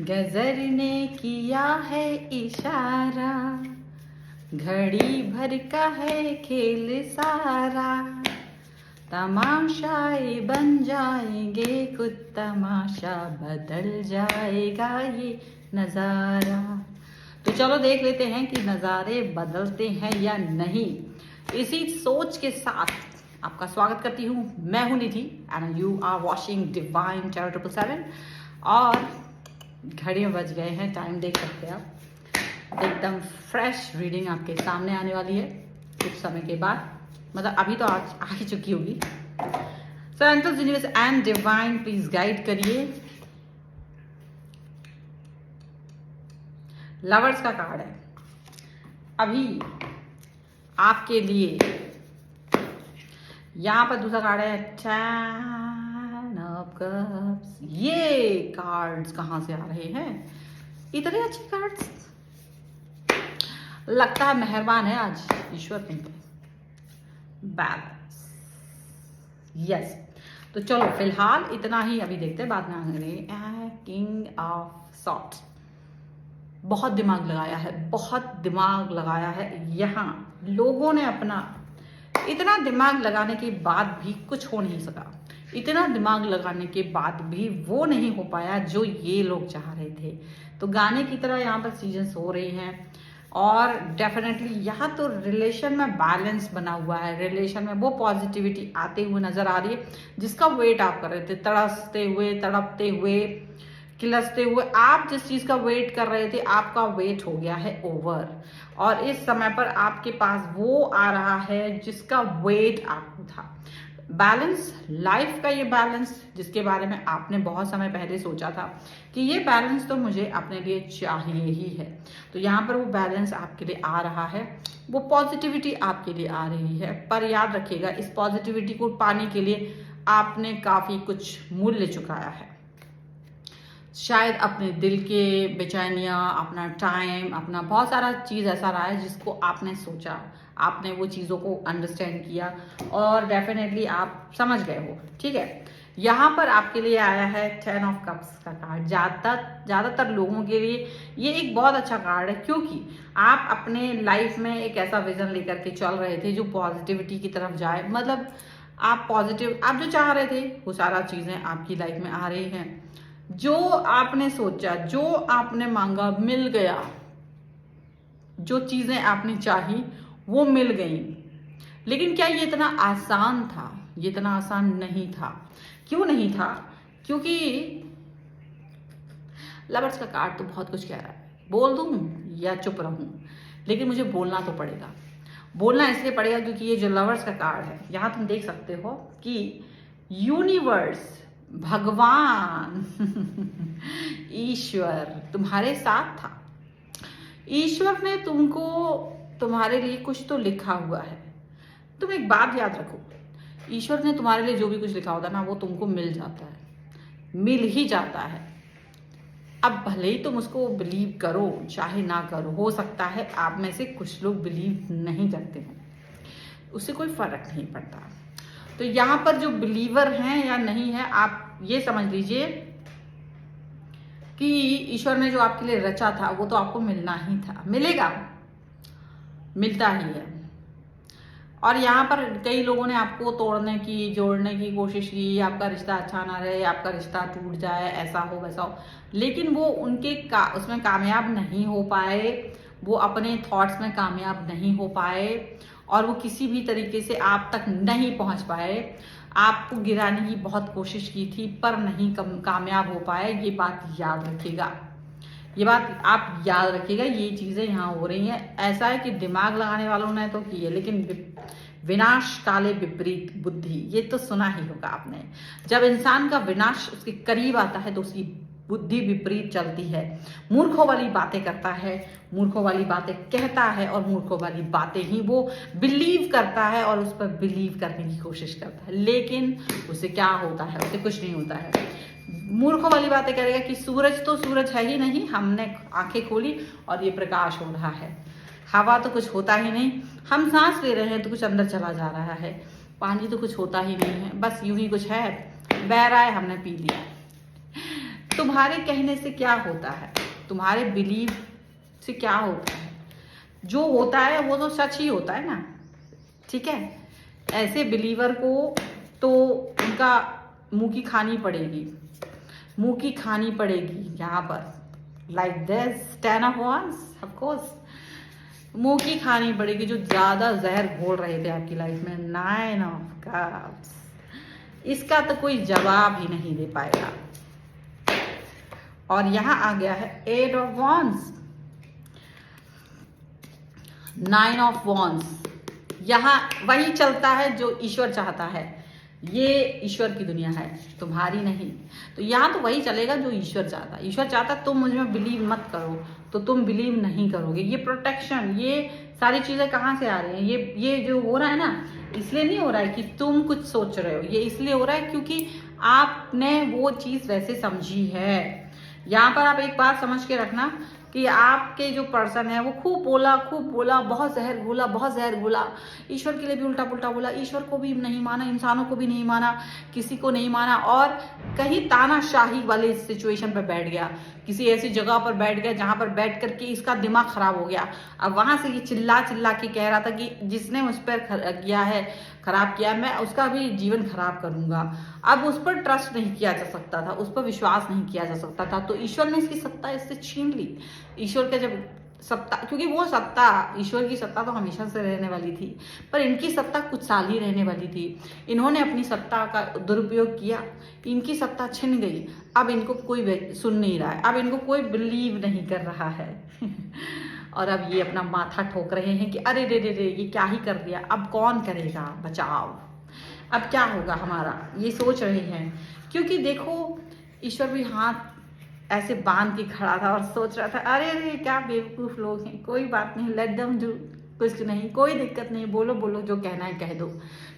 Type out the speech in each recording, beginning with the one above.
गजर ने किया है इशारा, घड़ी भर का है खेल सारा, तमाशाए बन जाएंगे कुछ तमाशा, बदल जाएगा ये नज़ारा। तो चलो देख लेते हैं कि नज़ारे बदलते हैं या नहीं। इसी सोच के साथ आपका स्वागत करती हूँ। मैं हूँ Nidhi and you are watching divine channel 777 और घड़ी में बज गए हैं, टाइम देख सकते हैं आप। एकदम फ्रेश रीडिंग आपके सामने आने वाली है कुछ समय के बाद, मतलब अभी तो आज आ ही चुकी होगी। So angels, universe and divine please guide करिए। लवर्स का कार्ड है अभी आपके लिए। यहां पर दूसरा कार्ड है टेन ऑफ कप्स। ये कार्ड्स कहां से आ रहे हैं? इतने अच्छे कार्ड्स, लगता है मेहरबान है आज ईश्वर पे। Balance, yes. तो चलो फिलहाल इतना ही अभी देखते हैं, बाद में आएंगे। किंग ऑफ सॉर्ड्स, बहुत दिमाग लगाया है, बहुत दिमाग लगाया है। यहाँ लोगों ने अपना इतना दिमाग लगाने के बाद भी कुछ हो नहीं सका। इतना दिमाग लगाने के बाद भी वो नहीं हो पाया जो ये लोग चाह रहे थे। तो गाने की तरह यहाँ पर सीजन्स हो रहे हैं और डेफिनेटली यहाँ तो रिलेशन में बैलेंस बना हुआ है। रिलेशन में वो पॉजिटिविटी आते हुए नजर आ रही है जिसका वेट आप कर रहे थे, तरसते हुए, तड़पते हुए, किलसते हुए। आप जिस चीज का वेट कर रहे थे, आपका वेट हो गया है ओवर और इस समय पर आपके पास वो आ रहा है जिसका वेट आपको था। बैलेंस, लाइफ का ये बैलेंस जिसके बारे में आपने बहुत समय पहले सोचा था कि ये बैलेंस तो मुझे अपने लिए चाहिए ही है। तो यहाँ पर वो बैलेंस आपके लिए आ रहा है, वो पॉजिटिविटी आपके लिए आ रही है। पर याद रखिएगा, इस पॉजिटिविटी को पाने के लिए आपने काफी कुछ मूल्य चुकाया है। शायद अपने दिल के बेचैनियाँ, अपना टाइम, अपना बहुत सारा चीज़ ऐसा रहा है जिसको आपने सोचा, आपने वो चीज़ों को अंडरस्टैंड किया और डेफिनेटली आप समझ गए हो। ठीक है, यहाँ पर आपके लिए आया है 10 ऑफ कप्स का कार्ड। ज़्यादातर लोगों के लिए ये एक बहुत अच्छा कार्ड है क्योंकि आप अपने लाइफ में एक ऐसा विजन लेकर के चल रहे थे जो पॉजिटिविटी की तरफ जाए। मतलब आप पॉजिटिव, आप जो चाह रहे थे वो सारा चीज़ें आपकी लाइफ में आ रही हैं। जो आपने सोचा, जो आपने मांगा, मिल गया। जो चीजें आपने चाही वो मिल गई। लेकिन क्या ये इतना आसान था? ये इतना आसान नहीं था। क्यों नहीं था? क्योंकि लवर्स का कार्ड तो बहुत कुछ कह रहा है। बोल दूं या चुप रहूं, लेकिन मुझे बोलना तो पड़ेगा। बोलना इसलिए पड़ेगा क्योंकि ये जो लवर्स का कार्ड है, यहां तुम देख सकते हो कि यूनिवर्स, भगवान, ईश्वर तुम्हारे साथ था। ईश्वर ने तुमको, तुम्हारे लिए कुछ तो लिखा हुआ है। तुम एक बात याद रखो, ईश्वर ने तुम्हारे लिए जो भी कुछ लिखा होता है ना, वो तुमको मिल जाता है, मिल ही जाता है। अब भले ही तुम उसको बिलीव करो चाहे ना करो, हो सकता है आप में से कुछ लोग बिलीव नहीं करते हो, उससे कोई फर्क नहीं पड़ता। तो यहाँ पर जो बिलीवर हैं या नहीं है, आप ये समझ लीजिए कि ईश्वर ने जो आपके लिए रचा था वो तो आपको मिलना ही था, मिलेगा, मिलता ही है। और यहाँ पर कई लोगों ने आपको तोड़ने की, जोड़ने की कोशिश की, आपका रिश्ता अच्छा ना रहे, आपका रिश्ता टूट जाए, ऐसा हो वैसा हो, लेकिन वो उनके उसमें कामयाब नहीं हो पाए। वो अपने थॉट्स में कामयाब नहीं हो पाए और वो किसी भी तरीके से आप तक नहीं पहुंच पाए। आपको गिराने की बहुत कोशिश की थी पर नहीं कामयाब हो पाए। ये बात याद रखिएगा, ये बात आप याद रखिएगा। ये चीजें यहाँ हो रही हैं। ऐसा है कि दिमाग लगाने वालों ने तो की है, लेकिन विनाश काले विपरीत बुद्धि, ये तो सुना ही होगा आपने। जब इंसान का विनाश उसके करीब आता है तो उसकी बुद्धि विपरीत चलती है, मूर्खों वाली बातें करता है, मूर्खों वाली बातें कहता है और मूर्खों वाली बातें ही वो बिलीव करता है और उस पर बिलीव करने की कोशिश करता है। लेकिन उसे क्या होता है? उसे कुछ नहीं होता है। मूर्खों वाली बातें करेगा कि सूरज तो सूरज है ही नहीं, हमने आंखें खोली और ये प्रकाश हो रहा है। हवा तो कुछ होता ही नहीं, हम सांस ले रहे हैं तो कुछ अंदर चला जा रहा है। पानी तो कुछ होता ही नहीं है, बस यूं ही कुछ है, बह रहा है, हमने पी लिया। तुम्हारे कहने से क्या होता है, तुम्हारे बिलीव से क्या होता है, जो होता है वो तो सच ही होता है ना, ठीक है। ऐसे बिलीवर को तो उनका मुंह की खानी पड़ेगी, मुंह की खानी पड़ेगी यहाँ पर, like this 10 of wands, of course मुंह की खानी पड़ेगी, जो ज्यादा जहर घोल रहे थे आपकी लाइफ में। 9 of cups, इसका तो कोई जवाब ही नहीं दे पाएगा। और यहां आ गया है 8 of wands, 9 of wands, यहां वही चलता है जो ईश्वर चाहता है। ये ईश्वर की दुनिया है, तुम्हारी नहीं। तो यहाँ तो वही चलेगा जो ईश्वर चाहता है। ईश्वर चाहता तुम मुझ में बिलीव मत करो, तो तुम बिलीव नहीं करोगे। ये प्रोटेक्शन, ये सारी चीजें कहाँ से आ रही हैं? ये जो हो रहा है ना, इसलिए नहीं हो रहा है कि तुम कुछ सोच रहे हो, ये इसलिए हो रहा है क्योंकि आपने वो चीज वैसे समझी है। यहाँ पर आप एक बात समझ के रखना कि आपके जो पर्सन है वो खूब बोला, बहुत जहर घोला, ईश्वर के लिए भी उल्टा पुल्टा बोला, ईश्वर को भी नहीं माना, इंसानों को भी नहीं माना, किसी को नहीं माना, और कहीं तानाशाही वाले सिचुएशन पर बैठ गया, किसी ऐसी जगह पर बैठ गया जहां पर बैठ करके इसका दिमाग खराब हो गया। अब वहां से ये चिल्ला के कह रहा था कि जिसने मुझ पर किया है, खराब किया, मैं उसका भी जीवन खराब करूंगा। अब उस पर ट्रस्ट नहीं किया जा सकता था, उस पर विश्वास नहीं किया जा सकता था, तो ईश्वर ने इसकी सत्ता इससे छीन ली। ईश्वर का जब सत्ता, क्योंकि वो सत्ता, ईश्वर की सत्ता तो हमेशा से रहने वाली थी, पर इनकी सत्ता कुछ साल ही रहने वाली थी। इन्होंने अपनी सत्ता का दुरुपयोग किया, इनकी सत्ता छिन गई। अब इनको कोई सुन नहीं रहा है, अब इनको कोई बिलीव नहीं कर रहा है और अब ये अपना माथा ठोक रहे हैं कि अरे रे रे रे, ये क्या ही कर दिया, अब कौन करेगा बचाव, अब क्या होगा हमारा, ये सोच रहे हैं। क्योंकि देखो, ईश्वर भी हाथ ऐसे बांध के खड़ा था और सोच रहा था अरे अरे क्या बेवकूफ लोग हैं, कोई बात नहीं, लेट देम डू, कुछ नहीं, कोई दिक्कत नहीं, बोलो जो कहना है कह दो,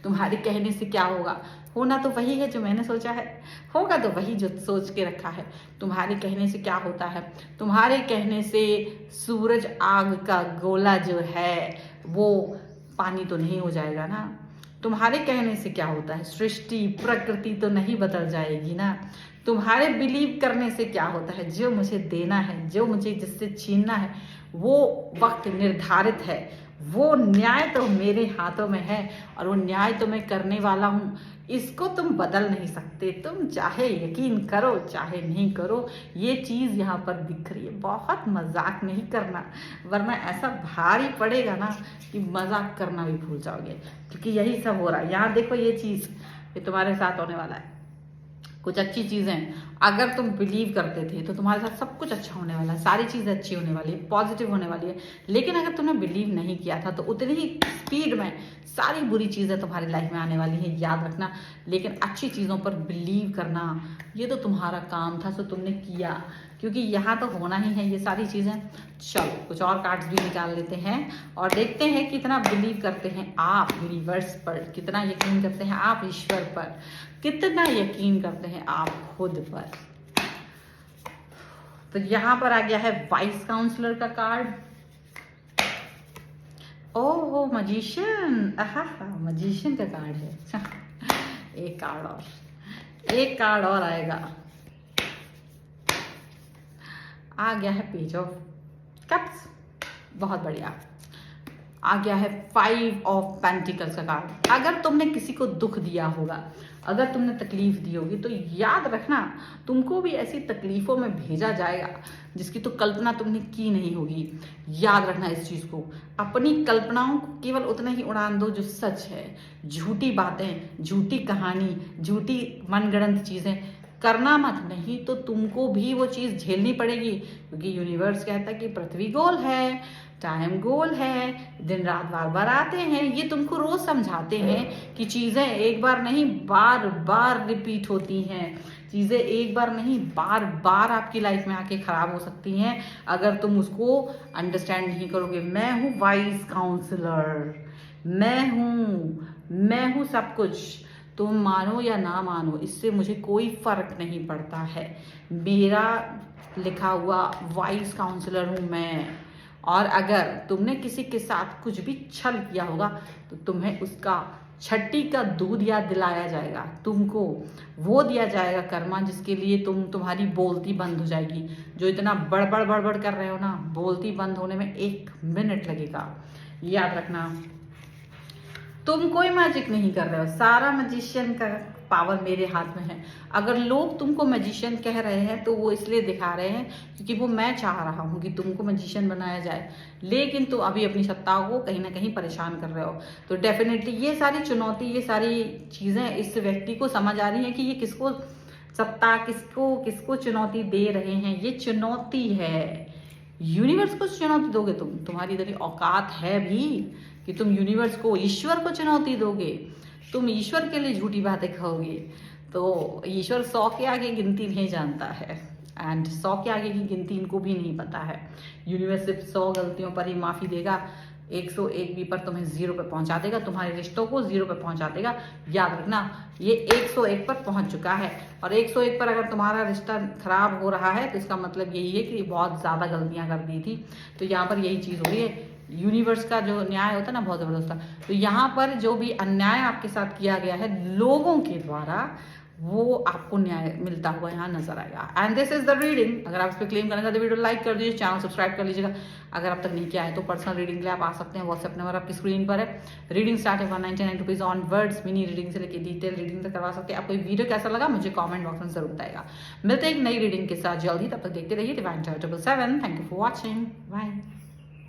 तुम्हारे कहने से क्या होगा, होना तो वही है जो मैंने सोचा है, होगा तो वही जो सोच के रखा है। तुम्हारे कहने से क्या होता है, तुम्हारे कहने से सूरज आग का गोला जो है वो पानी तो नहीं हो जाएगा ना। तुम्हारे कहने से क्या होता है, सृष्टि प्रकृति तो नहीं बदल जाएगी ना। तुम्हारे बिलीव करने से क्या होता है, जो मुझे देना है, जो मुझे जिससे छीनना है, वो वक्त निर्धारित है, वो न्याय तो मेरे हाथों में है और वो न्याय तो मैं करने वाला हूँ। इसको तुम बदल नहीं सकते, तुम चाहे यकीन करो चाहे नहीं करो, ये चीज़ यहाँ पर दिख रही है। बहुत मजाक नहीं करना, वरना ऐसा भारी पड़ेगा ना कि मजाक करना भी भूल जाओगे, क्योंकि यही सब हो रहा है। यहाँ देखो, ये चीज़ ये तुम्हारे साथ होने वाला है। कुछ अच्छी चीज़ें अगर तुम बिलीव करते थे तो तुम्हारे साथ सब कुछ अच्छा होने वाला है, सारी चीज़ें अच्छी होने वाली है, पॉजिटिव होने वाली है। लेकिन अगर तुमने बिलीव नहीं किया था तो उतनी ही स्पीड में सारी बुरी चीज़ें तुम्हारी लाइफ में आने वाली है, याद रखना। लेकिन अच्छी चीज़ों पर बिलीव करना, ये तो तुम्हारा काम था, सो तुमने किया, क्योंकि यहाँ तो होना ही है ये सारी चीज़ें। चलो कुछ और कार्ड्स भी निकाल लेते हैं और देखते हैं कितना बिलीव करते हैं आप यूनिवर्स पर, कितना यकीन करते हैं आप ईश्वर पर, कितना यकीन करते हैं आप खुद पर। तो यहाँ पर आ गया है वाइस काउंसलर का कार्ड। ओहो, मजिशियन, मजिशियन का कार्ड है। एक कार्ड और आएगा। आ गया है पेज ऑफ कप्स, बहुत बढ़िया। आ गया है 5 ऑफ पेंटिकल्स का कार्ड। अगर तुमने किसी को दुख दिया होगा, अगर तुमने तकलीफ दी होगी, तो याद रखना तुमको भी ऐसी तकलीफों में भेजा जाएगा जिसकी तो कल्पना तुमने की नहीं होगी। याद रखना इस चीज को। अपनी कल्पनाओं को केवल उतना ही उड़ान दो जो सच है। झूठी बातें, झूठी कहानी, झूठी मनगढ़ंत चीजें करना मत, नहीं तो तुमको भी वो चीज झेलनी पड़ेगी। क्योंकि यूनिवर्स कहता है कि पृथ्वी गोल है, टाइम गोल है, दिन रात बार बार आते हैं। ये तुमको रोज समझाते हैं कि चीजें एक बार नहीं बार बार रिपीट होती हैं, चीजें एक बार नहीं बार बार आपकी लाइफ में आके खराब हो सकती हैं अगर तुम उसको अंडरस्टैंड नहीं करोगे। मैं हूँ वाइज काउंसलर, मैं हूँ सब कुछ। तुम मानो या ना मानो, इससे मुझे कोई फर्क नहीं पड़ता है। मेरा लिखा हुआ वाइस काउंसलर हूं मैं। और अगर तुमने किसी के साथ कुछ भी छल किया होगा तो तुम्हें उसका छठी का दूध याद दिलाया जाएगा तुमको, वो दिया जाएगा कर्मा जिसके लिए तुम्हारी बोलती बंद हो जाएगी। जो इतना बड़बड़ बड़बड़ कर रहे हो ना, बोलती बंद होने में 1 मिनट लगेगा, याद रखना। तुम कोई मैजिक नहीं कर रहे हो, सारा मैजिशियन का पावर मेरे हाथ में है। अगर लोग तुमको मैजिशियन कह रहे हैं तो वो इसलिए दिखा रहे हैं क्योंकि वो मैं चाह रहा हूँ कि तुमको मैजिशियन बनाया जाए, लेकिन तुम अभी अपनी सत्ताओं को कहीं ना कहीं परेशान कर रहे हो। तो डेफिनेटली ये सारी चुनौती, ये सारी चीज़ें इस व्यक्ति को समझ आ रही हैं कि ये किसको सत्ता, किसको चुनौती दे रहे हैं। ये चुनौती है, यूनिवर्स को चुनौती दोगे तुम, तुम्हारी इतनी औकात है भी कि तुम यूनिवर्स को, ईश्वर को चुनौती दोगे। तुम ईश्वर के लिए झूठी बातें कहोगे तो ईश्वर 100 के आगे गिनती नहीं जानता है, एंड 100 के आगे की गिनती इनको भी नहीं पता है। यूनिवर्स सिर्फ 100 गलतियों पर ही माफ़ी देगा, 101 भी पर तुम्हें 0 पे पहुंचा देगा, तुम्हारे रिश्तों को 0 पे पहुंचा देगा। याद रखना, ये 101 पर पहुंच चुका है, और 101 पर अगर तुम्हारा रिश्ता खराब हो रहा है तो इसका मतलब यही है कि बहुत ज़्यादा गलतियां कर दी थी। तो यहाँ पर यही चीज़ हो रही है, यूनिवर्स का जो न्याय होता है ना, बहुत ज़बरदस्त। तो यहाँ पर जो भी अन्याय आपके साथ किया गया है लोगों के द्वारा, वो आपको न्याय मिलता हुआ यहाँ नजर आएगा। And this is the reading. अगर आप इस पर क्लेम करना चाहते वीडियो लाइक कर दीजिए, चैनल सब्सक्राइब कर लीजिएगा। अगर अब तक नहीं किया है तो पर्सनल रीडिंग के लिए आप आ सकते हैं, व्हाट्सएप नंबर आपकी स्क्रीन पर है। रीडिंग स्टार्ट है 199 rupees on words. Mini reading से लेकर डिटेल रीडिंग तक करवा सकते हैं। आपको वीडियो कैसा लगा मुझे कॉमेंट बॉक्स में जरूर बताएगा। मिलते हैं एक नई रीडिंग के साथ जल्दी, तब तक देखते रहिए divine charitable 7। Thank you for watching, bye.